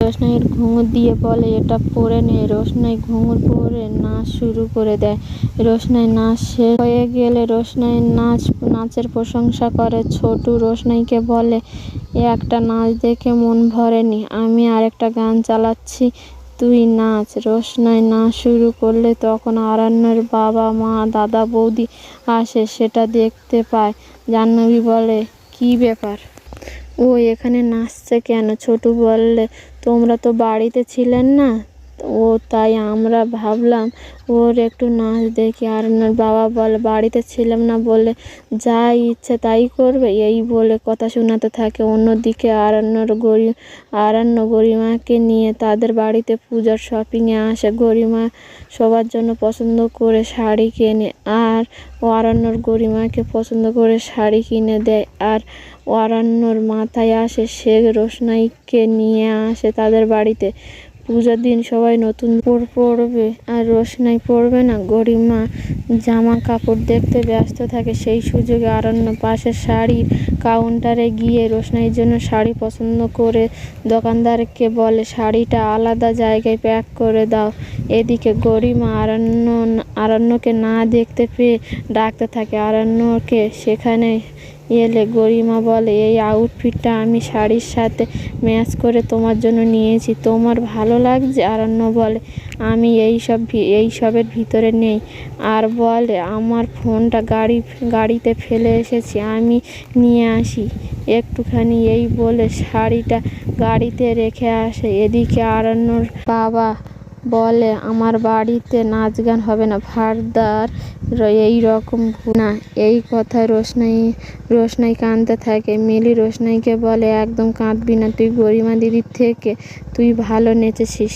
রোশনাইয়ের ঘুঙুর দিয়ে বলে, এটা পরে নে। রোশনাই ঘুঙুর পরে নাচ শুরু করে দেয়। রোশনাই নাচ শেষ হয়ে গেলে রোশনাই নাচের প্রশংসা করে। ছোটু রোশনাইকে বলে, একটা নাচ দেখে মন ভরেনি, আমি আরেকটা গান চালাচ্ছি, তুই নাচ। রোশনাই নাচ শুরু করলে তখন আরণ্যর বাবা মা দাদা বৌদি আসে, সেটা দেখতে পায়। জাহ্নবী বলে, কি ব্যাপার, ও এখানে নাচছে কেন? ছোটু বললে, তোমরা তো বাড়িতে ছিলেন না, ও তাই আমরা ভাবলাম ওর একটু নাচ দেখি। আরণ্যর বাবা বলে, বাড়িতে ছিলাম না বলে যা ইচ্ছে তাই করবে, এই বলে কথা শোনাতে থাকে। অন্যদিকে আরণ্য গরিমাকে নিয়ে তাদের বাড়িতে পূজার শপিংয়ে আসে। গরিমা সবার জন্য পছন্দ করে শাড়ি কেনে আর আরণ্যর গরিমাকে পছন্দ করে শাড়ি কিনে দেয়। আর আরণ্যর মাথায় আসে সে রোশনাইকে নিয়ে আসে তাদের বাড়িতে। পূজার দিন সবাই নতুন পরবে আর রোশনাই পরবে না। গরিমা জামা কাপড় দেখতে ব্যস্ত থাকে। সেই সুযোগে আরণ্য পাশের শাড়ির কাউন্টারে গিয়ে রোশনাইয়ের জন্য শাড়ি পছন্দ করে দোকানদারকে বলে, শাড়িটা আলাদা জায়গায় প্যাক করে দাও। এদিকে গরিমা আরণ্যকে না দেখতে পেয়ে ডাকতে থাকে। আরণ্যকে সেখানে এলে গরিমা বলে, এই আউটফিটটা আমি শাড়ির সাথে ম্যাচ করে তোমার জন্য নিয়েছি, তোমার ভালো লাগছে? আরণ্য বলে, আমি এইসবের ভিতরে নেই। আর বলে, আমার ফোনটা গাড়িতে ফেলে এসেছি, আমি নিয়ে আসি একটুখানি। এই বলে শাড়িটা গাড়িতে রেখে আসে। এদিকে আরণ্যর বাবা বলে, আমার বাড়িতে নাচ গান হবে না, ফার্দার এই রকম না। এই কথায় রোশনাই কাঁদতে থাকে। মিলি রোশনাইকে বলে, একদম কাঁদবি না, তুই গরিমা দিদির থেকে তুই ভালো নেচেছিস।